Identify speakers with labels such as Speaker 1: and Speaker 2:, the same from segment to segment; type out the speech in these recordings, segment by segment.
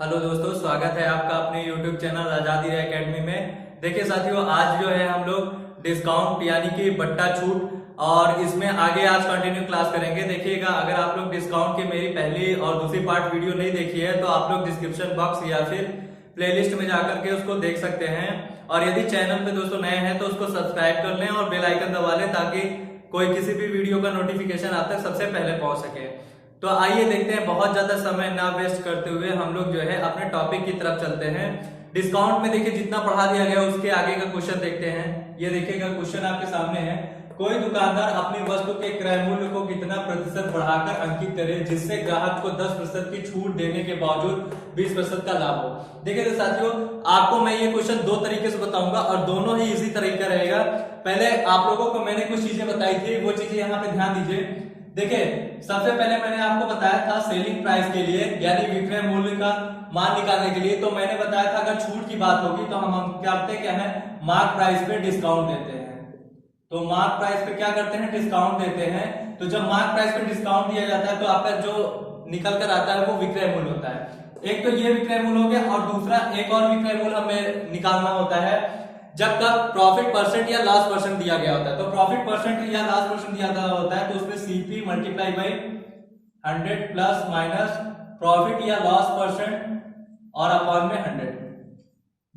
Speaker 1: Hello दोस्तों, स्वागत है आपका अपने YouTube चैनल आजादी रे एकेडमी में। देखिए साथियों, आज जो है हम लोग डिस्काउंट यानी कि बट्टा छूट और इसमें आगे आज कंटिन्यू क्लास करेंगे। देखिएगा, अगर आप लोग डिस्काउंट की मेरी पहली और दूसरी पार्ट वीडियो नहीं देखी है तो आप लोग डिस्क्रिप्शन बॉक्स या फिर प्लेलिस्ट में जाकर के उसको देख सकते हैं। और यदि चैनल पे दोस्तों नए हैं तो उसको सब्सक्राइब कर लें और बेल आइकन दबा लें ताकि कोई किसी भी वीडियो का नोटिफिकेशन आप तक सबसे पहले पहुंच सके। तो आइए देखते हैं, बहुत ज्यादा समय ना वेस्ट करते हुए हम लोग जो है अपने टॉपिक की तरफ चलते हैं। डिस्काउंट में देखिए जितना पढ़ा दिया गया उसके आगे का क्वेश्चन देखते हैं। ये देखिएगा, क्वेश्चन आपके सामने है। कोई दुकानदार अपनी वस्तु के क्रय मूल्य को कितना प्रतिशत बढ़ाकर अंकित करे जिससे ग्राहक को 10% की छूट देने के बावजूद 20% का लाभ हो। देखिए तो साथियों, आपको मैं ये क्वेश्चन दो तरीके से बताऊंगा और दोनों ही इसी तरीका रहेगा। पहले आप लोगों को मैंने कुछ चीजें बताई थी, वो चीजें यहाँ पे ध्यान दीजिए। देखिए, सबसे पहले मैंने आपको बताया था सेलिंग प्राइस के लिए यानी विक्रय मूल्य का मान निकालने के लिए, तो मैंने बताया था अगर छूट की बात होगी तो हम क्या करते हैं, क्या है, मार्क प्राइस पे डिस्काउंट देते हैं। तो मार्क प्राइस पे क्या करते हैं, डिस्काउंट देते हैं। तो जब मार्क प्राइस पे डिस्काउंट दिया जाता है तो आपका जो निकल कर आता है वो विक्रय मूल्य होता है। एक तो ये विक्रय मूल्य हो गया और दूसरा एक और विक्रय मूल्य हमें निकालना होता है जब तक प्रॉफिट परसेंट या लॉस परसेंट दिया गया होता है। तो प्रॉफिट परसेंट या लॉस परसेंट दिया होता है तो उसमें CP multiply by 100 plus minus profit या लॉस परसेंट और अपॉन में 100।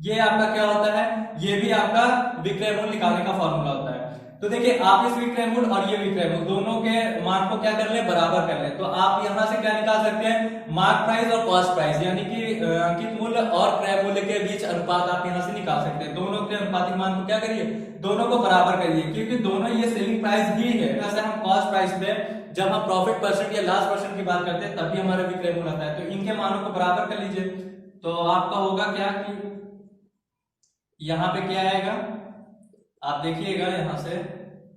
Speaker 1: ये आपका क्या होता है, ये भी आपका विक्रय मूल्य निकालने का फॉर्मूला होता है। तो देखिए, आप इस विक्रय मूल्य और ये विक्रय मूल्य दोनों के मान को क्या कर ले, बराबर कर ले। तो आप यहां से क्या निकाल सकते हैं, मार्क प्राइस और कॉस्ट प्राइस यानी कि अंकित मूल्य और क्रय मूल्य के बीच अनुपात आप यहां से निकाल सकते हैं। दोनों के अनुपातिक मान को क्या करिए, दोनों को बराबर करिए, क्योंकि दोनों ये सेलिंग प्राइस ही है। वैसे हम कॉस्ट प्राइस पे जब हम प्रॉफिट परसेंट या लॉस परसेंट की बात करते हैं तभी हमारा विक्रय मूल्य आता है। तो इनके मानों को बराबर कर लीजिए। तो आपका होगा क्या कि यहाँ पे क्या आएगा, आप देखिएगा यहां से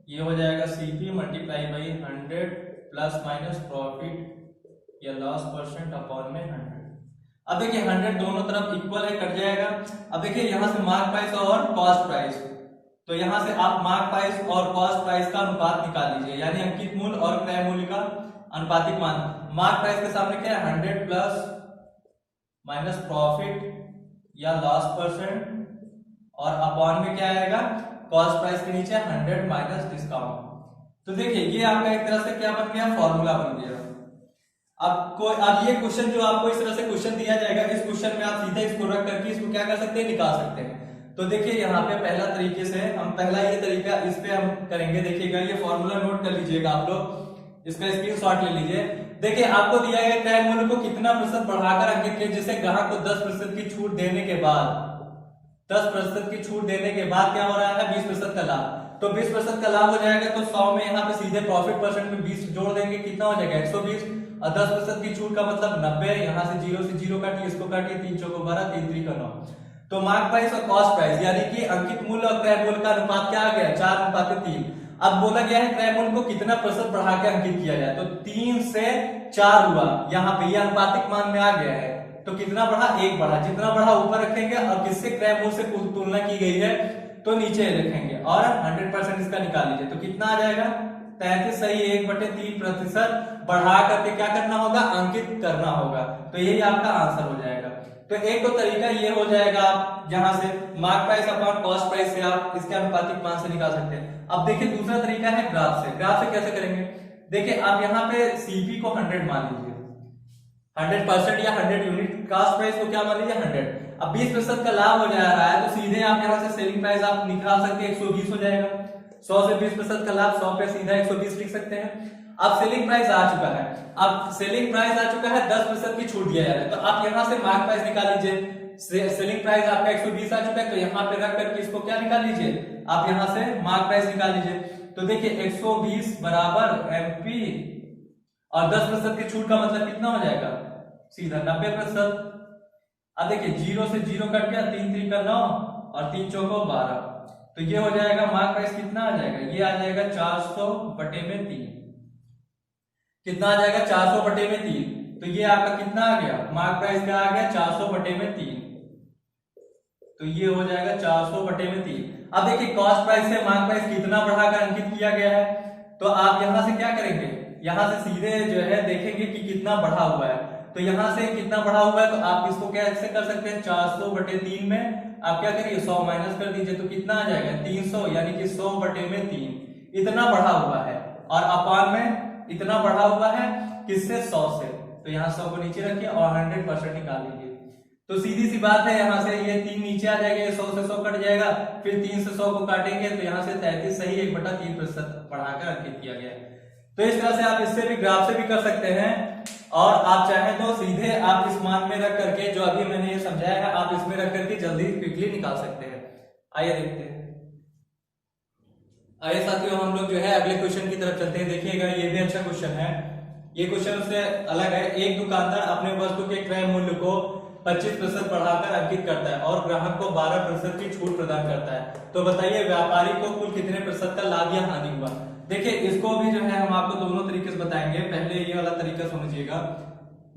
Speaker 1: ये हो जाएगा CP multiply by 100 plus minus profit या लॉस परसेंट अपॉन में 100। अब देखिए 100 दोनों तरफ इक्वल है, कट जाएगा। अब देखिए यहां से मार्क प्राइस और कॉस्ट प्राइस, तो यहां से आप मार्क प्राइस और कॉस्ट प्राइस का अनुपात निकाल लीजिए यानी अंकित मूल्य और क्रय मूल्य का अनुपातिक मान। मार्क प्राइस के सामने क्या है, 100 प्लस माइनस प्रॉफिट या लॉस परसेंट और अपॉन में क्या आएगा, कॉस्ट प्राइस के नीचे 100 माइनस डिस्काउंट। तो देखिए ये आपका एक तरह से क्या बन गया, फॉर्मूला बन गया। अब ये क्वेश्चन जो आपको इस तरह से क्वेश्चन दिया जाएगा, इस क्वेश्चन में आप सीधे इसको रख करके इसको क्या कर सकते हैं, निकाल सकते हैं। तो देखिए यहाँ पे पहला तरीके से हम पहला ये तरीका इस पे हम करेंगे। देखिएगा, ये फॉर्मूला नोट कर लीजिएगा आप लोग, इसका स्क्रीनशॉट ले लीजिए। देखिए आपको दिया गया क्रय मूल्य को कितना प्रतिशत बढ़ाकर अंकित किया जिससे ग्राहक को 10% की छूट देने के बाद 10% की छूट देने के बाद क्या हो रहा है, 20% का लाभ। तो 20% का लाभ हो जाएगा तो 100 में यहाँ पे सीधे प्रॉफिट परसेंट में 20 जोड़ देंगे, कितना हो जाएगा 120 और 10% की छूट का मतलब 90। यहाँ से 0 से 0 काटिए, इसको काटिए, 3 चौको 12, 3 3 का 9। तो मार्क प्राइस और कॉस्ट प्राइस यानी कि अंकित मूल्य और क्रय मूल्य का अनुपात क्या आ गया, 4:3। अब बोला गया है क्रय मूल्य को कितना प्रतिशत बढ़ा के अंकित किया जाए, तो 3 से 4 हुआ। यहाँ पे यह अनुपातिक मान में आ गया है तो कितना बढ़ा, 1 बढ़ा। जितना बढ़ा ऊपर रखेंगे और किससे क्रय मूल्य से तुलना की गई है तो नीचे रखेंगे और 100% इसका निकाल लीजिए। तो कितना आ जाएगा, 33 सही 1/3 प्रतिशत बढ़ा करके क्या करना होगा, अंकित करना होगा। तो यही आपका आंसर हो जाएगा। तो एक तो तरीका ये हो जाएगा, आप जहां से mark price upon cost price से आप इसके अनुपातिक मान से निकाल सकते हैं। अब देखिए दूसरा तरीका है ग्राफ से। ग्राफ से कैसे करेंगे, देखिए आप यहाँ पे सीपी को 100 मान लीजिए, 100% या 100 यूनिट, कॉस्ट प्राइस को क्या मान लीजिए 100। अब 20% का लाभ हो जा रहा है तो सीधे आप यहाँ से सेलिंग प्राइस आप निकाल सकते हैं, 120 हो जाएगा। 100 से 20% का लाभ 100 पे सीधा 120 लिख सकते हैं। अब सेलिंग प्राइस आ चुका है, अब सेलिंग प्राइस आ चुका है, 10% की छूट दिया जा रहा है। तो आप यहाँ से मार्क प्राइस निकाल लीजिए। सेलिंग प्राइस आपका 120 आ चुका है तो यहाँ पे रख करके इसको क्या निकाल लीजिए, आप यहाँ से मार्क प्राइस निकाल लीजिए। तो देखिए 120 बराबर एमपी और 10% की छूट का मतलब कितना हो जाएगा, सीधा 90%। अब देखिए 0 से 0 कट गया, 3 3 का 9 और 3 चौको 12। तो ये हो जाएगा मार्क प्राइस कितना आ जाएगा, ये आ जाएगा 400/3। कितना आ जाएगा, 400/3। तो ये आपका कितना आ गया, मार्क प्राइस का आ गया 400/3। तो ये हो जाएगा 400/3। अब देखिए कॉस्ट प्राइस से मार्क प्राइस कितना बढ़ाकर अंकित किया गया है, तो आप यहां से क्या करेंगे, यहां से सीधे जो है देखेंगे कि कितना बढ़ा हुआ है। तो यहाँ से कितना बढ़ा हुआ है, तो आप इसको कैसे कर सकते हैं, 400/3 में आप क्या करिए 100 माइनस कर दीजिए, तो कितना आ जाएगा 300, यानी कि 100/3 इतना बढ़ा हुआ है, और अपान में इतना बढ़ा हुआ है किससे, 100 से। तो यहाँ 100 को नीचे रखिए और 100% निकाल लीजिए। तो सीधी सी बात है, यहाँ से ये 3 नीचे आ जाएगा, 100 से 100 कट जाएगा, फिर 3 से 100 को काटेंगे तो यहाँ से 33 सही 1/3% बढ़ाकर अंकित किया गया है। तो इस तरह से आप इससे भी ग्राफ से भी कर सकते हैं, और आप चाहें तो सीधे आप इस मान में रख करके, जो अभी मैंने ये समझाया है, आप इसमें रख करके जल्दी क्विकली निकाल सकते हैं। आइए देखते हैं। आइए साथियों, हम लोग जो है अगले क्वेश्चन की तरफ चलते हैं। देखिएगा, ये भी अच्छा क्वेश्चन है। ये क्वेश्चन उससे अलग है। एक दुकानदार अपने वस्तु के क्रय मूल्य को 25% बढ़ाकर अंकित करता है और ग्राहक को 12% की छूट प्रदान करता है। तो बताइए व्यापारी को कुल कितने प्रतिशत का लाभ या हानि हुआ। देखिए, इसको भी जो है हम आपको दोनों तरीके से बताएंगे। पहले ये वाला तरीका समझिएगा,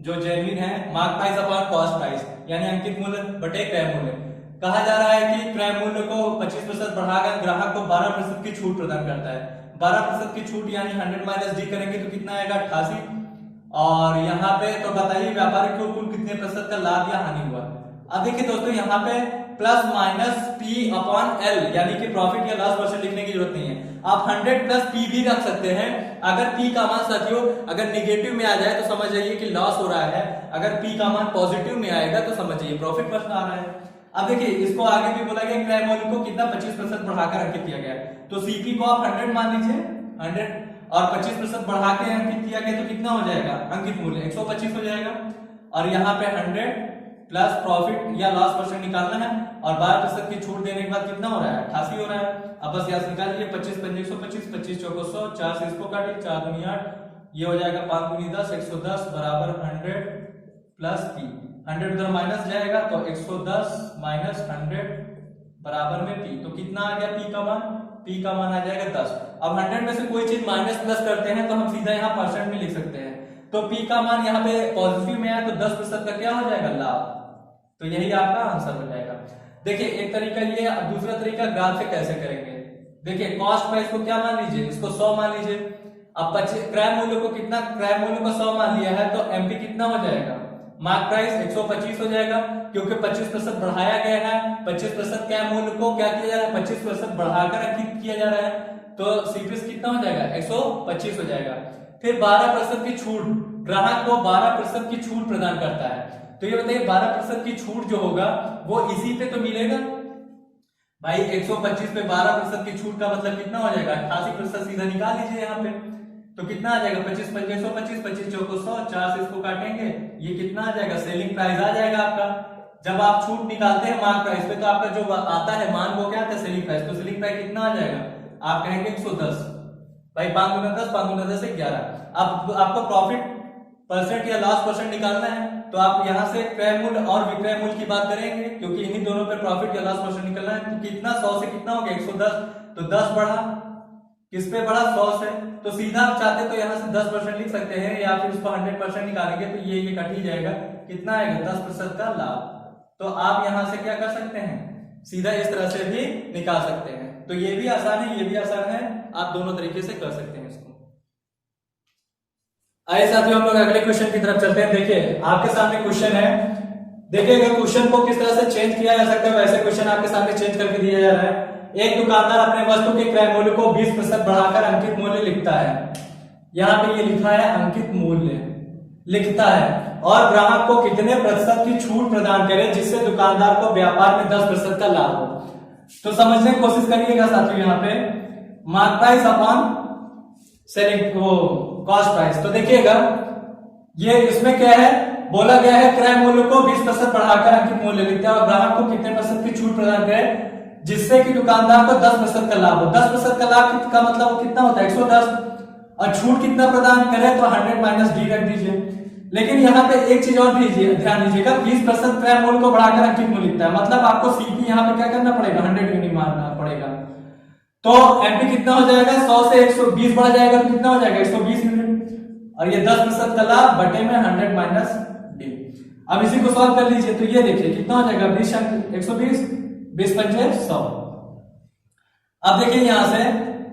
Speaker 1: जो जेन्युइन है, mark price upon cost price, यानी अंकित मूल्य बटे क्रय मूल्य। कहा जा रहा है कि क्रय मूल्य को 25% बढ़ाकर ग्राहक को 12% की छूट प्रदान करता है। 12% की छूट यानी 100 माइनस डी करेंगे तो कितना आएगा, 88। और यहाँ पे तो बताइए व्यापारी को कुल कितने प्रतिशत का लाभ या हानि हुआ। अब देखिए दोस्तों, यहाँ पे plus minus P upon L, यानी कि प्रॉफिट या लॉस परसेंट लिखने की जरूरत नहीं है। आप 100 प्लस पी भी रख सकते हैं। अगर पी का मान साथियों अगर निगेटिव में आ जाए तो समझ जाइए कि लॉस हो रहा है, अगर पी का मान पॉजिटिव में आएगा तो समझ जाइए प्रॉफिट बस आ रहा है। अब देखिए, इसको आगे भी बोला गया क्रय मूल्य को कितना 25% बढ़ाकर अंकित किया गया, तो सीपी को आप 100 मान लीजिए, 100 और 25% बढ़ा के अंकित किया गया तो कितना हो जाएगा, अंकित मूल्य 125 हो जाएगा। और यहाँ पे 100 प्लस प्रॉफिट या लॉस परसेंट निकालना है, और 12% की छूट देने के बाद कितना हो रहा है, 88 हो रहा है। अब बस यहाँ से निकाल लीजिए, 25 पंजे 125, 25 चौको 100, 4 से इसको काटिए, 4 दूनी 8, ये हो जाएगा 5 दूनी 10, 110 बराबर 100 प्लस पी। 100 उधर माइनस जाएगा तो 110 माइनस 100 बराबर में पी। तो कितना आ गया पी का मान, पी का मान आ जाएगा 10। अब 100 में से कोई चीज माइनस प्लस करते हैं तो हम सीधा यहाँ परसेंट में लिख सकते हैं। तो पी का मान यहाँ पे पॉजिटिव में आया तो 10% का क्या हो जाएगा, लाभ। तो यही आपका आंसर हो जाएगा। देखिए, एक तरीका ये, अब दूसरा तरीका ग्राफ से कैसे करेंगे। देखिए, कॉस्ट प्राइस को क्या मान लीजिए, इसको 100 मान लीजिए। अब क्रय मूल्य को कितना, क्रय मूल्य को 100 मान लिया है तो एमपी कितना हो जाएगा, मार्क प्राइस 125 हो जाएगा, क्योंकि 25% बढ़ाया गया है। 25% क्रय मूल्य को क्या किया जा रहा है, 25% बढ़ाकर अंकित किया जा रहा है, तो सीपीएस कितना हो जाएगा, 125 हो जाएगा। फिर 12% की छूट, ग्राहक को 12% की छूट प्रदान करता है। तो ये बताइए 12% की छूट जो होगा वो इसी पे तो मिलेगा भाई। 125 पे 12% की छूट का मतलब कितना हो जाएगा, 88%। सीधा निकाल लीजिए यहाँ पे, तो कितना आ जाएगा, 25 पंजे 125, 25 चौको 100, 4 से इसको काटेंगे, ये कितना आ जाएगा, सेलिंग प्राइस आ जाएगा आपका। जब आप छूट निकालते हैं मार्क प्राइस पे तो आपका जो आता है मान वो क्या आता है, सेलिंग प्राइस। तो सेलिंग प्राइस कितना आ जाएगा, आप कहेंगे 110 भाई, 5 गुना 10, 5 गुना 10 11। अब आपको प्रॉफिट परसेंट या लॉस परसेंट निकालना है, तो आप यहाँ से क्रय मूल्य और विक्रय मूल्य की बात करेंगे, क्योंकि इन्हीं दोनों पे प्रॉफिट या लॉस परसेंट निकलना है। तो कितना, 100 से कितना हो गया, 110, तो 10 बढ़ा, किस पे बढ़ा, 100 से। तो सीधा आप चाहते तो यहाँ से 10% लिख सकते हैं, या फिर उसको 100% निकालेंगे तो ये कट ही जाएगा, कितना आएगा, 10% का लाभ। तो आप यहाँ से क्या कर सकते हैं, सीधा इस तरह से भी निकाल सकते हैं। तो ये भी आसान है, ये भी आसान है, आप दोनों तरीके से कर सकते हैं इसको। आइए साथियों, हम लोग अगले क्वेश्चन की तरफ चलते हैं। देखिए, आपके सामने क्वेश्चन है। देखिए, अगर क्वेश्चन को किस तरह से चेंज किया जा सकता है, वैसे क्वेश्चन आपके सामने चेंज करके दिया जा रहा है। एक दुकानदार अपने वस्तु के क्रय मूल्य को 20% बढ़ाकर अंकित मूल्य लिखता है। यहाँ पे ये लिखा है अंकित मूल्य लिखता है, और ग्राहक को कितने प्रतिशत की छूट प्रदान करे जिससे दुकानदार को व्यापार में 10% का लाभ हो। तो समझने की कोशिश करिएगा साथियों, यहाँ पे मार्क प्राइस अपॉन सेलिंग वो कॉस्ट प्राइस। तो देखिएगा, ये इसमें क्या है, बोला गया है क्रय मूल्य को 20% बढ़ाकर अंकित मूल्य लिखता है और ग्राहक को कितने प्रतिशत की छूट प्रदान करे जिससे कि दुकानदार को 10% का लाभ हो। 10% का लाभ का मतलब कितना होता है, 110, और छूट कितना प्रदान करे तो 100 माइनस डी रख दीजिए। लेकिन यहाँ पे एक चीज और ध्यान दीजिएगा, 20% क्रय मूल्य को बढ़ाकर अंकित मूल्य लिखता है, मतलब आपको सीपी यहाँ पे क्या करना पड़ेगा, 100 यूनिट मारना पड़ेगा। तो एमपी कितना हो जाएगा, 100 से 120 बढ़ जाएगा तो कितना हो जाएगा, 120 यूनिट, और ये 10% का लाभ बटे में 100 माइनस डी। अब इसी को सॉल्व कर लीजिए, तो ये देखिए कितना हो जाएगा, 120, 20 पंजे 100। अब देखिए यहां से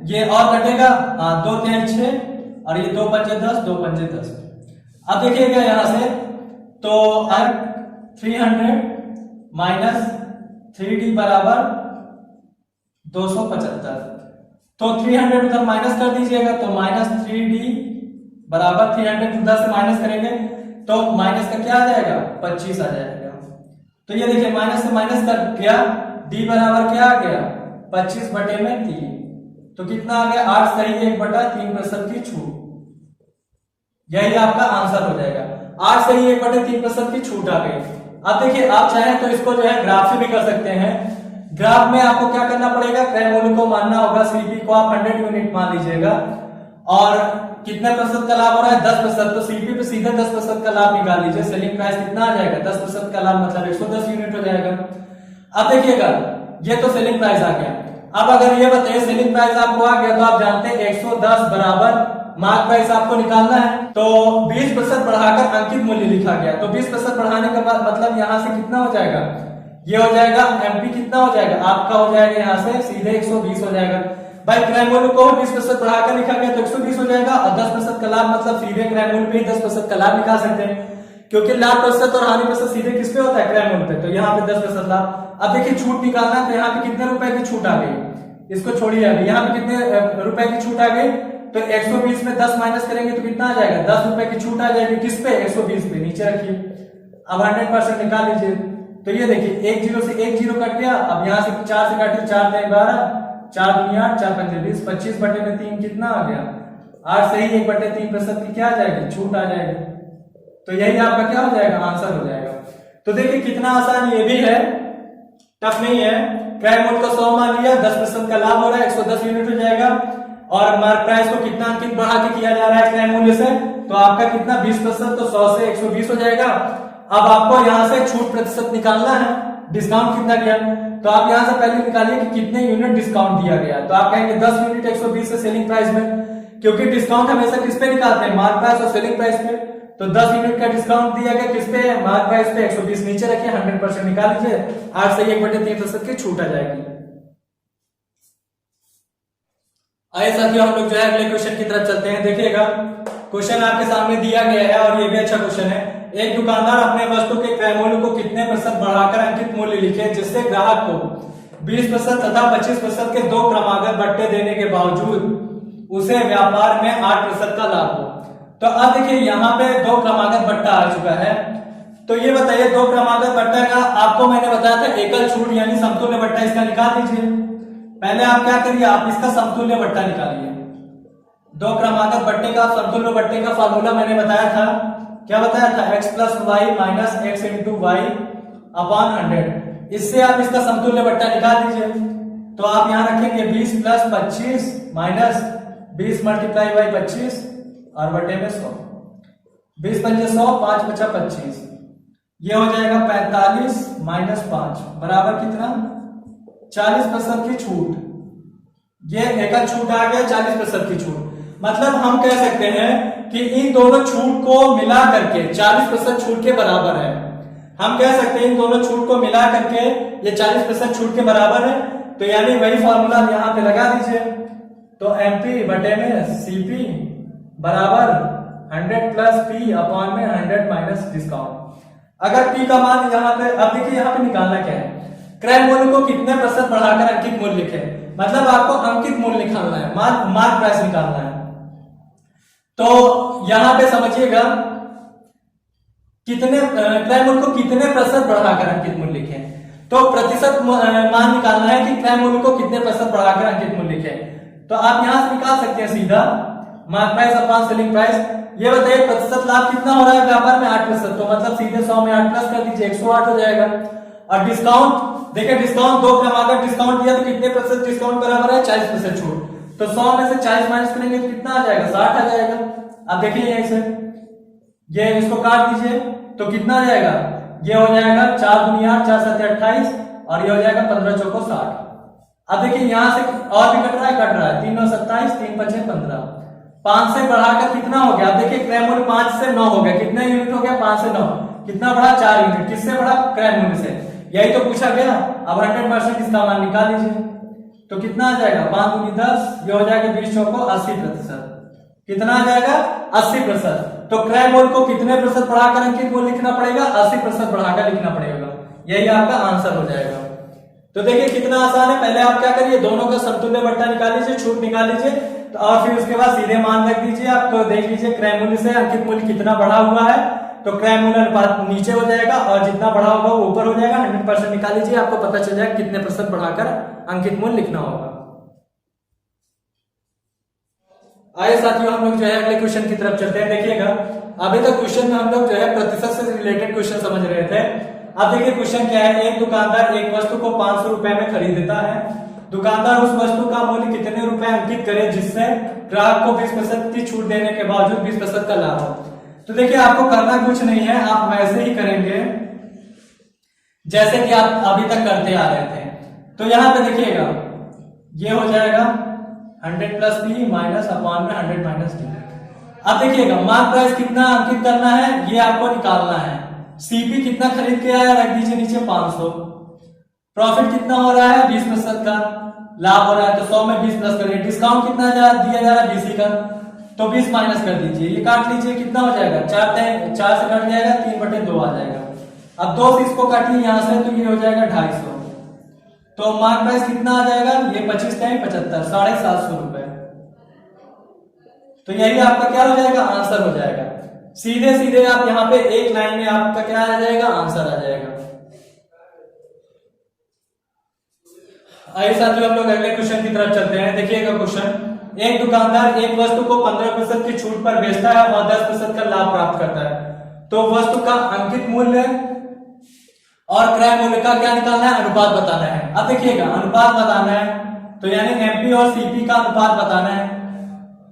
Speaker 1: ये और कटेगा, 2 3 6, और ये 2 पंजे 10, 2 पंजे 10। अब देखिएगा यहां से तो 300 माइनस 3D बराबर 275। तो 300 उधर माइनस कर दीजिएगा, तो माइनस 3D बराबर 300 उधर से माइनस करेंगे तो माइनस का क्या आ जाएगा 25 आ जाएगा। तो ये देखिए माइनस से माइनस कर गया, D बराबर क्या आ गया 25 बटे में 3, तो कितना आ गया 8 सही 1/3% की छूट। यही आपका आंसर हो जाएगा, 8 सही 1/3% की छूट आ गई। अब देखिए आप चाहें तो इसको जो है ग्राफ से भी कर सकते हैं। ग्राफ में आपको क्या करना पड़ेगा, क्रय मूल्य को मानना होगा, सीपी को आप 100 यूनिट मान लीजिएगा और कितने प्रतिशत का लाभ हो रहा है 10%, तो सीपी पे सीधे 10% का लाभ निकाल लीजिए। सेलिंग प्राइस कितना आ जाएगा 10% का लाभ मतलब 110 यूनिट हो जाएगा। अब देखिएगा ये तो सेलिंग प्राइस आ गया। अब अगर ये बताइए सेलिंग प्राइस आपको आ गया तो आप जानते हैं 110 बराबर मार्क प्राइस आपको निकालना है, तो 20% बढ़ाकर अंकित मूल्य लिखा गया। तो 20% बढ़ाने के बाद मतलब यहां से कितना हो जाएगा, ये हो जाएगा एमपी कितना हो जाएगा आपका हो जाएगा यहां से सीधे 120 हो जाएगा। भाई क्रय मूल्य को 20% बढ़ाकर लिखा गया तो 120 हो जाएगा और 10% का लाभ मतलब सीधे क्रय मूल्य पे 10% का लाभ निकाल सकते हैं, क्योंकि लाभ प्रतिशत और हानि प्रतिशत सीधे किस पे होता है क्रय मूल्य पे, तो यहाँ पे 10% लाभ। अब देखिए छूट निकालना है तो यहाँ पे कितने रुपए की छूट आ गई, इसको छोड़िए अभी, यहाँ पे कितने रुपए की छूट आ गई, तो 120 में 10 माइनस करेंगे तो कितना आ जाएगा 10 रुपए की छूट आ जाएगी, किस पे 120 पे, नीचे रखिए। अब 100% निकाल लीजिए, तो ये देखिए 1 0 से 1 0 कट गया। अब यहाँ से 4 से काटिए, 4 में 12, 4 दूनी 8, 4 पंजे 20, 25 बटे में 3 कितना आ गया 8 सही 1/3% की क्या आ जाएगी छूट आ जाएगी। तो यही आपका क्या हो जाएगा आंसर हो जाएगा। तो देखिए कितना आसान ये भी है, टफ नहीं है। क्रय मूल्य को 100 मान लिया, 10% का लाभ हो रहा है 110 यूनिट हो जाएगा और मार्क प्राइस को कितना अंकित बढ़ा के किया जा रहा है क्रय मूल्य से, तो आपका कितना 20%, तो 100 से 120 हो जाएगा। अब आपको यहाँ से छूट प्रतिशत निकालना है, डिस्काउंट कितना दिया, तो आप यहाँ से पहले निकालिए कि कितने यूनिट डिस्काउंट दिया गया, तो आप कहेंगे 10 यूनिट 120 से सेलिंग प्राइस में, क्योंकि डिस्काउंट हमेशा किस पे निकालते हैं मार्क प्राइस और सेलिंग प्राइस पे, तो 10 यूनिट का डिस्काउंट दिया गया किस पे मार्क प्राइस पे 120, नीचे रखिए 100% निकाल लीजिए, 8 से 1/3% की छूट आ जाएगी। आइए साथियों हम लोग जो है अगले क्वेश्चन की तरफ चलते हैं। देखिएगा क्वेश्चन आपके सामने दिया गया है और ये भी अच्छा क्वेश्चन है। एक दुकानदार अपने वस्तु के क्रय मूल्य को कितने प्रतिशत बढ़ाकर अंकित मूल्य लिखे जिससे ग्राहक को 20% तथा 25% के दो क्रमागत बट्टे देने के बावजूद उसे व्यापार में 8% का लाभ हो। तो अब देखिए यहाँ पे दो क्रमागत बट्टा आ चुका है, तो ये बताइए दो क्रमागत बट्टा का आपको मैंने बताया था एकल छूट यानी समतुल्य बट्टा, इसका निकाल दीजिए। पहले आप क्या करिए, आप इसका समतुल्य बट्टा निकालिए। दो क्रमागत बट्टे का समतुल्य बट्टे का फार्मूला मैंने बताया था, क्या बताया था x plus y minus x into y upon 100। इससे आप इसका समतुल्य बट्टा निकाल दीजिए। तो आप यहां रखेंगे 20 प्लस 25 माइनस 20 मल्टीप्लाई बाई 25 और बटे में 100, 20 पंजे 100, 5 पचा 25, ये हो जाएगा 45 माइनस 5 बराबर कितना 40% की छूट। ये एकल छूट आ गया 40% की छूट, मतलब हम कह सकते हैं कि इन दोनों छूट को मिला करके 40% छूट के बराबर है। हम कह सकते हैं इन दोनों छूट को मिला करके ये 40% छूट के बराबर है, तो यानी वही फॉर्मूला यहां पे लगा दीजिए। तो एमपी बटे में सीपी बराबर 100 प्लस पी अपॉन में 100 माइनस डिस्काउंट। अगर पी का मान यहाँ पे, अब देखिए यहाँ पे निकालना क्या है, क्रय मूल्य को कितने प्रतिशत बढ़ाकर अंकित मूल्य लिखे, मतलब आपको अंकित मूल्य निकालना है, मार्क प्राइस निकालना है। तो यहां पे समझिएगा कितने क्रय मूल्य को कितने प्रतिशत बढ़ाकर अंकित मूल्य लिखे, तो प्रतिशत मान निकालना है कि क्रय मूल्य को कितने प्रतिशत बढ़ाकर अंकित मूल्य लिखे। तो आप यहां से निकाल सकते हैं सीधा mark price upon selling price. ये बताइए प्रतिशत लाभ कितना हो रहा है व्यापार में 8%, तो मतलब सीधे 100 में 8 प्लस कर दीजिए 108 हो जाएगा। और डिस्काउंट देखिए, डिस्काउंट दो क्रमागत डिस्काउंट दिया तो कितने प्रतिशत डिस्काउंट बराबर है 40% छूट, तो 100 में से 40 माइनस करेंगे तो कितना आ जाएगा 60 आ जाएगा। अब देखिए यहीं से ये इसको काट दीजिए तो कितना आ जाएगा, ये हो जाएगा 4 दूनी 8, 4 7 28 और ये हो जाएगा 15 चौको 60। अब देखिए यहां से और भी कट रहा है 3 9 27, 3 5 15, 5 से बढ़ाकर कितना हो गया, अब देखिए क्रय मूल्य 5 से 9 हो गया, कितना यूनिट हो गया 5 से 9, कितना बढ़ा 4 यूनिट, किससे बढ़ा क्रय मूल्य से, यही तो पूछा गया। अब 100% इसका मान निकाल लीजिए तो कितना आ जाएगा 5 दूनी 10, ये हो जाएगा 20 चौको 80%, कितना आ जाएगा 80%। तो क्रय मूल्य को कितने प्रतिशत बढ़ाकर अंकित मूल्य लिखना पड़ेगा? 80% बढ़ाकर लिखना पड़ेगा। यही आपका आंसर हो जाएगा। तो देखिए कितना आसान है। पहले आप क्या करिए, दोनों का समतुल्य बट्टा निकाल लीजिए, छूट निकाल लीजिए, तो और फिर उसके बाद सीधे मान रख दीजिए। आप तो देख लीजिए क्रय मूल्य से अंकित मूल्य कितना बढ़ा हुआ है, तो क्रय मूल्य अनुपात नीचे हो जाएगा और जितना बढ़ा होगा वो ऊपर हो जाएगा। 100% निकाल लीजिए, आपको पता चल जाएगा कितने प्रतिशत बढ़ाकर अंकित मूल्य लिखना होगा। आइए साथियों हम लोग जो है अगले क्वेश्चन की तरफ चलते हैं। देखिएगा अभी तक क्वेश्चन में हम लोग जो है प्रतिशत से रिलेटेड क्वेश्चन समझ रहे थे। अब देखिए क्वेश्चन क्या है, एक दुकानदार एक वस्तु को 500 रुपए में खरीदता है। दुकानदार उस वस्तु का मूल्य कितने रुपए अंकित करे जिससे ग्राहक को 20% की छूट देने के बावजूद 20% का लाभ हो। तो देखिए आपको करना कुछ नहीं है, आप वैसे ही करेंगे जैसे कि आप अभी तक करते आ रहे थे। तो यहां पे देखिएगा ये हो जाएगा 100 प्लस बी माइनस अपॉन में 100 माइनस डी। अब देखिएगा मार्क प्राइस कितना अंकित करना है ये आपको निकालना है। सीपी कितना खरीद के आया रख दीजिए नीचे 500। प्रॉफिट कितना हो रहा है 20% का लाभ हो रहा है, तो 100 में 20 प्लस करिए। डिस्काउंट कितना दिया जा रहा है 20 का, तो 20 माइनस कर दीजिए। ये काट लीजिए कितना हो जाएगा 4 से कट जाएगा 3/2 आ जाएगा। अब 2 से इसको काटिए यहां से, तो ये हो जाएगा 250। तो मार्क प्राइस कितना आ जाएगा, ये 25 टाइम 75 750 रुपए। तो यही आपका क्या हो जाएगा आंसर हो जाएगा। सीधे सीधे आप यहाँ पे एक लाइन में आपका क्या आ जाएगा आंसर आ जाएगा। आइए साथियों हम लोग अगले क्वेश्चन की तरफ चलते हैं। देखिएगा क्वेश्चन, एक दुकानदार एक वस्तु को 15% की छूट पर बेचता है और 10% का लाभ प्राप्त करता है। तो वस्तु का अंकित मूल्य और क्रय मूल्य का क्या निकालना है, अनुपात बताना है। अब देखिएगा अनुपात बताना है, तो यानी एमपी और सीपी का अनुपात बताना है,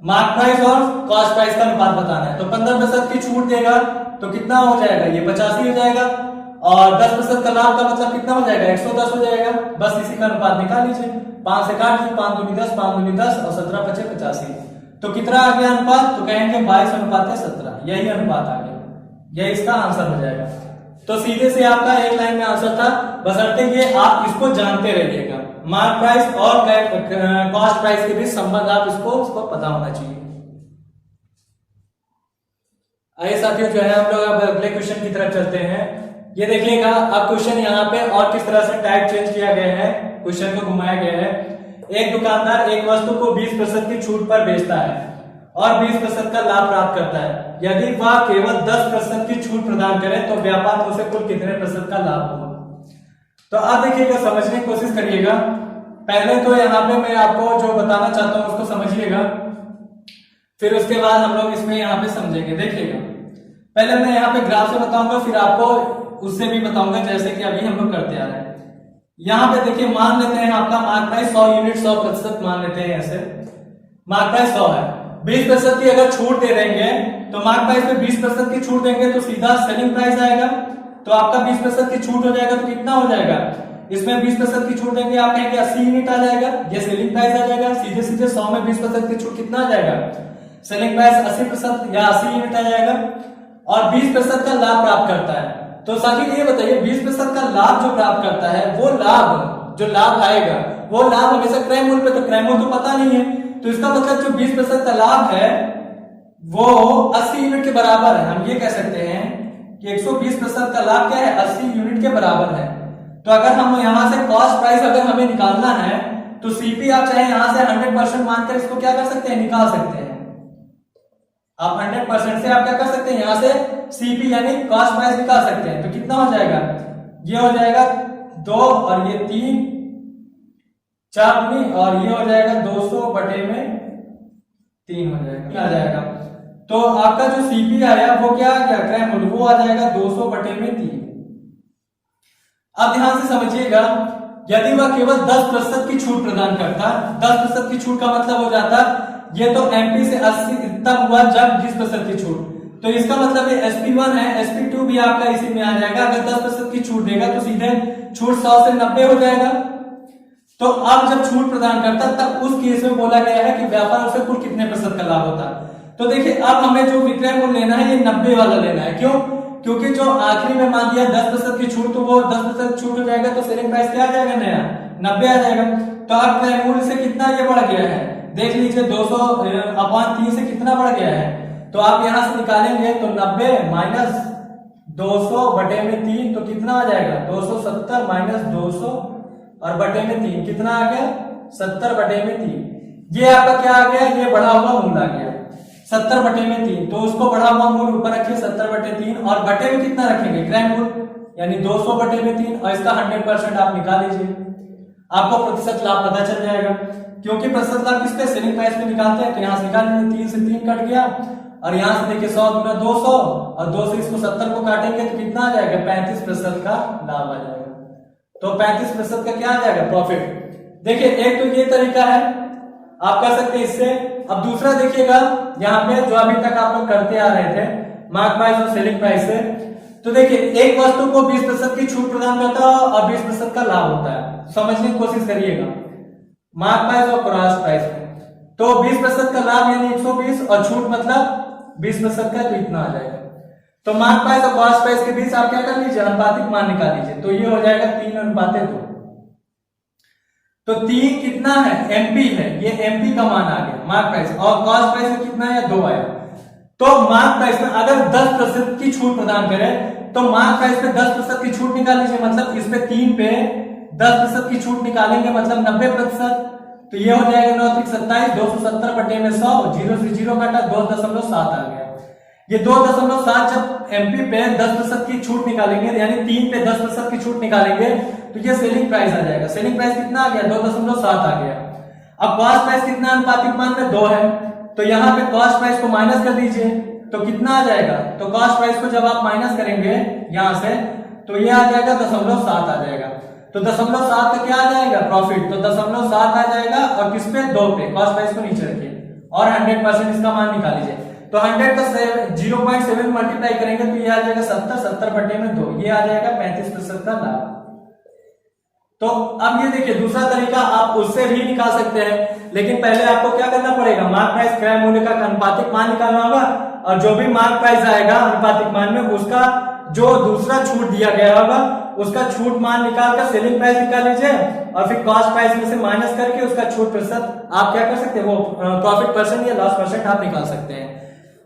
Speaker 1: मार्क प्राइस और कॉस्ट प्राइस का अनुपात बताना है। तो 15% की छूट देगा तो कितना हो जाएगा, ये 85 हो जाएगा, और 10% का लाभ का मतलब कितना हो जाएगा 110 हो जाएगा। बस इसी का अनुपात निकाल लीजिए, 5 से काट लीजिए, 5 दूनी 10, 5 दूनी 10 और 17 × 5 = 85। तो कितना आ गया अनुपात, तो कहेंगे 22:17। यही अनुपात आ गया, यही इसका आंसर हो जाएगा। तो सीधे से आपका एक लाइन में आंसर था, बशर्ते ये आप इसको जानते रहिएगा। मार्क प्राइस और कॉस्ट प्राइस के बीच संबंध आप इसको पता होना चाहिए। आइए साथियों जो है हम लोग अब अगले क्वेश्चन की तरफ चलते हैं। ये देखिएगा अब क्वेश्चन यहाँ पे और किस तरह से टाइप चेंज किया गया है, क्वेश्चन को घुमाया गया है। एक दुकानदार एक वस्तु को 20% की छूट पर बेचता है और 20% का लाभ प्राप्त करता है। यदि वह केवल 10% की छूट प्रदान करे तो व्यापार को उसे कुल कितने प्रतिशत का लाभ होगा। तो आप देखिएगा समझने की कोशिश करिएगा। पहले तो यहाँ पे मैं आपको जो बताना चाहता हूँ उसको समझिएगा, फिर उसके बाद हम लोग इसमें यहाँ पे समझेंगे। देखिएगा पहले मैं यहाँ पे ग्राफ से बताऊंगा, फिर आपको उससे भी बताऊंगा जैसे कि अभी हम लोग करते आ रहे हैं। यहाँ पे देखिए मान लेते हैं आपका मार्क प्राइस 100 यूनिट 100% मान लेते हैं। ऐसे मार्क प्राइस 100 है, 20% की अगर छूट दे देंगे तो मार्क प्राइस पे 20% की छूट देंगे तो सीधा सेलिंग प्राइस आएगा। तो आपका 20% की छूट हो जाएगा तो कितना हो जाएगा, इसमें 20% की छूट देंगे आप कहेंगे 80 यूनिट आ जाएगा, ये सेलिंग प्राइस आ जाएगा। सीधे सीधे 100 में 20% की छूट कितना आ जाएगा, सेलिंग प्राइस 80% या 80 यूनिट आ जाएगा। और 20% का लाभ प्राप्त करता है। तो साथियों ये बताइए 20% का लाभ जो प्राप्त करता है वो लाभ जो लाभ आएगा वो लाभ हमेशा क्रय मूल्य पे, तो क्रय मूल्य तो पता नहीं है, तो इसका मतलब जो 20% का लाभ है वो 80 यूनिट के बराबर है। हम ये कह सकते हैं कि 120% का लाभ क्या है 80 यूनिट के बराबर है। तो अगर हम यहां से कॉस्ट प्राइस अगर हमें निकालना है तो सीपी आप चाहे यहां से 100% मानकर इसको क्या कर सकते हैं, निकाल सकते हैं। आप 100% से आप क्या कर सकते हैं, यहां से सीपी यानी कॉस्ट प्राइस निकाल सकते हैं। तो कितना हो जाएगा, ये हो जाएगा 2 और ये 3 4 दूनी, और ये हो जाएगा 200/3 हो जाएगा, आ जाएगा। तो आपका जो सीपी आया वो क्या आ गया, क्रय मूल्य, वो आ जाएगा 200/3। अब ध्यान से समझिएगा, यदि वह केवल 10% की छूट प्रदान करता, 10% की छूट का मतलब हो जाता ये तो एमपी से 80 तब हुआ जब 20% की छूट, तो इसका मतलब ये SP1 है, SP2 भी आपका इसी में आ जाएगा। अगर 10% की छूट देगा तो सीधे छूट 100 से 90 हो जाएगा। तो अब जब छूट प्रदान करता तब उस केस में बोला गया है कि व्यापार उसे कुल कितने प्रतिशत का लाभ होता। तो देखिए अब हमें जो विक्रय मूल्य लेना है ये 90 वाला लेना है। क्यों, क्योंकि जो आखिरी में मान दिया 10% की छूट, तो वो 10% छूट हो जाएगा तो सेलिंग प्राइस क्या आ जाएगा, नया 90 आ जाएगा। तो अब क्रय मूल्य से कितना ये बढ़ गया है, देख लीजिए 200/3 से कितना बढ़ गया है, तो आप यहां से निकालेंगे तो 90 माइनस 200 बटे में 3 तो कितना आ जाएगा 270 माइनस 200 और बटे में 3 कितना आ गया 70 बटे में 3। ये आपका क्या आ गया ये बढ़ा हुआ मूल आ गया 70 बटे में 3। तो उसको बढ़ा हुआ मूल ऊपर रखिए 70 बटे 3 और बटे में कितना रखेंगे क्रय मूल यानी 200 बटे में 3 और इसका 100% आप निकाल लीजिए। आपको प्रतिशत लाभ पता चल जाएगा क्योंकि प्रतिशत लाभ किस पे सेलिंग प्राइस पे निकालते हैं। तो यहां से निकाल लीजिए 3 से 3 कट गया और यहां से देखिए 100 गुना 200 और 2 से इसको 70 को काटेंगे तो कितना आ जाएगा 35% का लाभ आ जाएगा। तो 35% का क्या आ जाएगा प्रॉफिट। देखिए एक तो ये तरीका है आप कर सकते हैं इससे। अब दूसरा देखिएगा यहाँ पे जो अभी तक आप लोग करते आ रहे थे मार्क प्राइस और सेलिंग प्राइस से। तो देखिए एक वस्तु को 20% की छूट प्रदान करता है और 20% का लाभ होता है। समझने की कोशिश करिएगा मार्क प्राइस और क्रॉस प्राइस में। तो 20% का लाभ यानी 120 और छूट मतलब 20% का तो इतना आ जाएगा। तो मार्क प्राइस और क्रॉस प्राइस के बीच आप क्या कर लीजिए अनुपातिक मान निकाल लीजिए। तो ये हो जाएगा 3:2। तो 3 कितना है एमपी है ये एमपी का मान आ गया मार्क प्राइस और क्रॉस प्राइस में कितना है 2 आया। तो मार्क प्राइस में अगर 10% की छूट प्रदान करें तो मार्क प्राइस पे 10% की छूट निकाल लीजिए मतलब इस पे 3 पे 10% की छूट निकालेंगे मतलब 90%। तो ये हो जाएगा 9 × 27 270 बटे में 100 0 से 0 काटा 2.7 आ गया। ये 2.7 जब एमपी पे 10% की छूट निकालेंगे यानी 3 पे 10% की छूट निकालेंगे तो ये सेलिंग प्राइस आ जाएगा। सेलिंग प्राइस कितना आ गया 2.7 आ गया। अब कॉस्ट प्राइस कितना अनुपातिक मान में 2 है तो यहाँ पे कॉस्ट प्राइस को माइनस कर दीजिए तो कितना आ जाएगा। तो कॉस्ट प्राइस को जब आप माइनस करेंगे यहां से तो ये आ जाएगा 0.7 आ जाएगा। तो 0.7 का क्या आ जाएगा प्रॉफिट। तो 0.7 आ जाएगा और किस पे 2 पे कॉस्ट प्राइस को नीचे रखिए और 100% इसका मान निकाल लीजिए। तो 100 का 0.7 मल्टीप्लाई करेंगे तो ये आ जाएगा 70 बटे में 2 ये आ जाएगा 35% का लाभ। तो अब ये देखिए दूसरा तरीका आप उससे भी निकाल सकते हैं लेकिन पहले आपको क्या करना पड़ेगा मार्क प्राइस क्रय मूल्य का अनुपातिक मान निकालना होगा और जो भी मार्क प्राइस आएगा अनुपातिक मान में उसका जो दूसरा छूट दिया गया होगा उसका छूट मान निकाल कर सेलिंग प्राइस निकाल लीजिए और फिर कॉस्ट प्राइस में से माइनस करके उसका छूट प्रतिशत आप क्या कर सकते हैं वो प्रॉफिट परसेंट या लॉस परसेंट आप निकाल सकते हैं।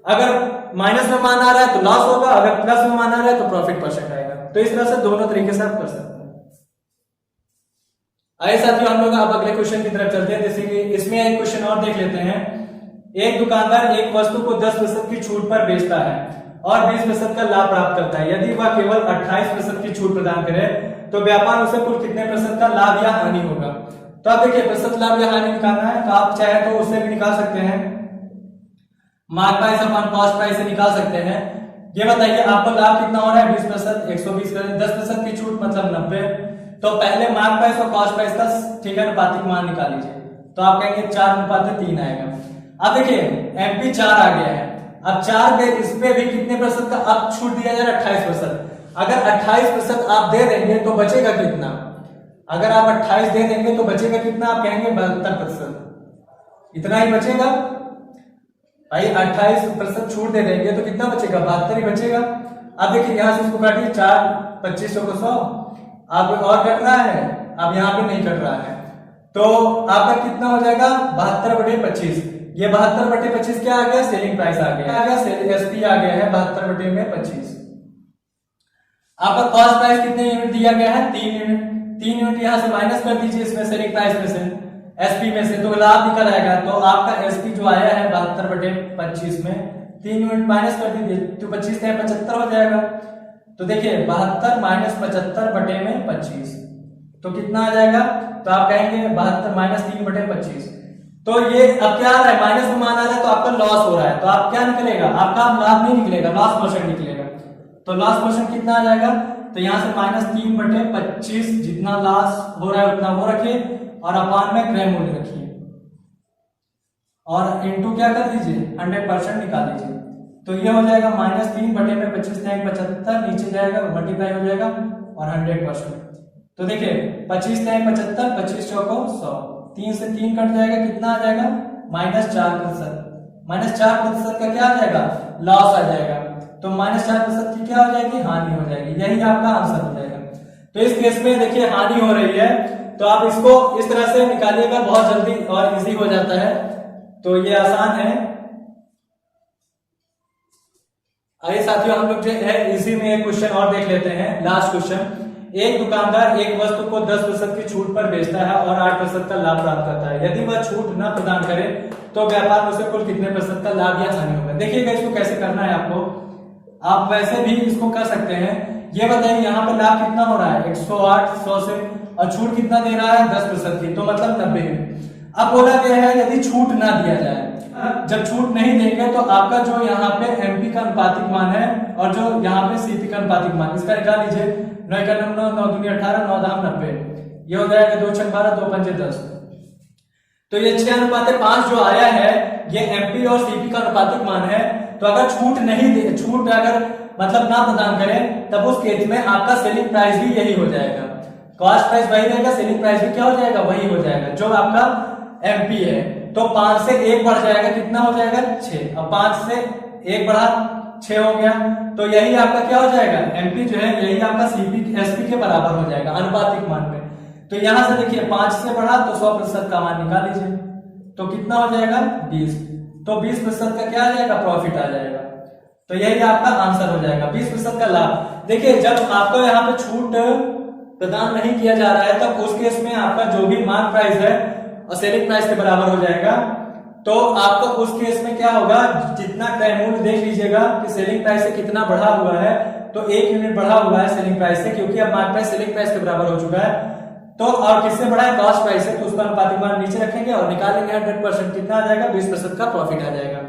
Speaker 1: अगर माइनस में मान आ रहा है तो लॉस होगा अगर प्लस में मान आ रहा है तो प्रॉफिट परसेंट आएगा। तो इस तरह से दोनों तरीके से आप कर सकते हैं। आइए साथियों हम लोग अब अगले क्वेश्चन की तरफ चलते हैं। जैसे कि इसमें एक क्वेश्चन और देख लेते हैं। एक दुकानदार एक वस्तु को 10% की छूट पर बेचता है और 20% का लाभ प्राप्त करता है। यदि वह केवल 28% की छूट प्रदान करे तो व्यापार उसे कुल कितने % का लाभ या हानि होगा। तो आप देखिए प्रतिशत लाभ या हानि निकालना है तो आप चाहे तो उससे भी निकाल सकते हैं mark price upon cost price से निकाल सकते हैं। ये बताइए आपको लाभ कितना हो रहा है 20% 120 करें 10% की छूट मतलब 90। तो पहले मार्क प्राइस और कॉस्ट प्राइस का ठीक है अनुपातिक मान निकाल लीजिए। तो आप कहेंगे 4:3 आएगा। अब देखिए एमपी 4 आ गया है। अब 4 पे इस पे भी कितने % का अब छूट दिया जा रहा है 28%। अगर 28% आप दे देंगे तो बचेगा कितना। अगर आप 28 दे देंगे तो बचेगा कितना आप कहेंगे 72%। इतना ही बचेगा भाई 28% छूट दे देंगे तो कितना बचेगा 72 ही बचेगा। अब देखिए यहां से इसको काटिए 4 2500 को 100 आप और कट रहा है अब यहाँ पे नहीं कट रहा है तो आपका कितना हो जाएगा 72/25। ये 72/25 क्या आ गया सेलिंग प्राइस आ गया एसपी आ गया है 72/25। आपका कॉस्ट प्राइस कितने यूनिट दिया गया है 3 यूनिट। 3 यूनिट यहाँ से माइनस कर दीजिए इसमें सेलिंग प्राइस में से एसपी में से तो लाभ निकल आएगा। तो आपका एसपी जो आया है 72/25 में 3 यूनिट माइनस कर दीजिए तो 25 से 75 हो जाएगा। तो देखिए 72 माइनस 75/25 तो कितना आ जाएगा। तो आप कहेंगे 72 माइनस 3/25। तो ये अब क्या आ रहा है माइनस में मान आ रहा है तो आपका लॉस हो रहा है। तो आप क्या निकलेगा आपका लाभ नहीं निकलेगा लॉस परसेंट निकलेगा। तो लॉस परसेंट कितना आ जाएगा। तो यहाँ से -3/25 जितना लॉस हो रहा है उतना वो रखिए और अपान में क्रय मूल्य रखिए और इनटू क्या कर दीजिए 100% निकाल दीजिए। तो ये हो जाएगा -3/25 75 नीचे जाएगा मल्टीप्लाई हो जाएगा और 100%। तो देखिए 25 75 25 चौको 100 3 से 3 कट जाएगा कितना आ जाएगा -4%। -4% का क्या आ जाएगा लॉस आ जाएगा। तो -4% की क्या हो जाएगी हानि हो जाएगी। यही आपका आंसर हो जाएगा। तो इस केस में देखिए हानि हो रही है तो आप इसको इस तरह से निकालिएगा बहुत जल्दी और इजी हो जाता है। तो ये आसान है। आइए साथियों, हम लोग जो है इसी में एक क्वेश्चन और देख लेते हैं। लास्ट क्वेश्चन, एक दुकानदार एक वस्तु को 10% की छूट पर बेचता है और 8% का लाभ प्राप्त करता है। यदि वह छूट न प्रदान करे तो व्यापार में उसे कुल कितने प्रतिशत का लाभ या हानि होगा। देखिएगा इसको कैसे करना है आपको, आप वैसे भी इसको कर सकते हैं। ये बताइए यहाँ पर लाभ कितना हो रहा है 108 100 से, और छूट कितना दे रहा है 10% की, तो मतलब 90 की। अब बोला गया है यदि छूट ना दिया जाए, जब छूट नहीं देंगे तो आपका जो यहाँ पे एमपी का अनुपातिक मान है और जो यहाँ पे सीपी का अनुपातिक मान, इसका निकाल लीजिए। 9 × 9 9 दूनी 18 9 दाम 90, ये हो जाएगा 2 × 12 2 × 5 10। तो ये 6:5 जो आया है ये एमपी और सीपी का अनुपातिक मान है। तो अगर छूट नहीं दे, छूट अगर मतलब ना प्रदान करें, तब उस केस में आपका सेलिंग प्राइस भी यही हो जाएगा। कॉस्ट प्राइस वही रहेगा, सेलिंग प्राइस भी क्या हो जाएगा, वही हो जाएगा जो आपका एमपी है। तो 5 से 1 बढ़ जाएगा, कितना हो जाएगा 6। अब 5 से 1 बढ़ा 6 हो गया, तो यही आपका क्या हो जाएगा, एमपी जो है यही आपका सीपी एसपी के बराबर हो जाएगा अनुपातिक मान में। तो यहां से देखिए 5 से बढ़ा तो 100% का मान निकाल लीजिए, तो कितना हो जाएगा 20। तो 20% का क्या आ जाएगा, प्रॉफिट आ जाएगा। तो यही आपका आंसर हो जाएगा 20% का लाभ। देखिए जब आपको यहाँ पे छूट प्रदान नहीं किया जा रहा है तब उस केस में आपका जो भी मार्क प्राइस है और सेलिंग प्राइस के बराबर हो जाएगा। तो आपको उस केस में क्या होगा, जितना क्रय मूल्य देख लीजिएगा कि सेलिंग प्राइस से कितना बढ़ा हुआ है, तो 1 यूनिट बढ़ा हुआ है सेलिंग प्राइस से, क्योंकि अब मार्क प्राइस सेलिंग प्राइस के बराबर हो चुका है। तो और किससे बढ़ा है, कॉस्ट प्राइस से, तो उसका अनुपातिक मान नीचे रखेंगे और निकालेंगे 100%, कितना आ जाएगा 20% का प्रॉफिट आ जाएगा।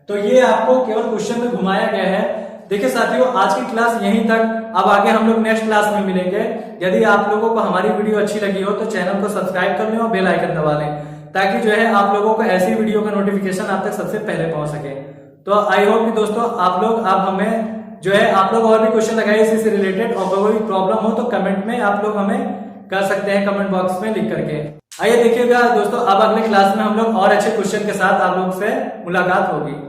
Speaker 1: तो ये आपको केवल क्वेश्चन में घुमाया गया है। देखिए साथियों, आज की क्लास यहीं तक, अब आगे हम लोग नेक्स्ट क्लास में मिलेंगे। यदि आप लोगों को हमारी वीडियो अच्छी लगी हो तो चैनल को सब्सक्राइब कर लें और बेल आइकन दबा लें, ताकि जो है आप लोगों को ऐसी वीडियो का नोटिफिकेशन आप तक सबसे पहले पहुंच सके। तो आई होप कि दोस्तों आप लोग अब हमें जो है आप लोग और भी क्वेश्चन लगाइए इसी से रिलेटेड, और कोई प्रॉब्लम हो तो कमेंट में आप लोग हमें कर सकते हैं, कमेंट बॉक्स में लिख करके। आइए देखिएगा दोस्तों, अब अगले क्लास में हम लोग और अच्छे क्वेश्चन के साथ आप लोग से मुलाकात होगी।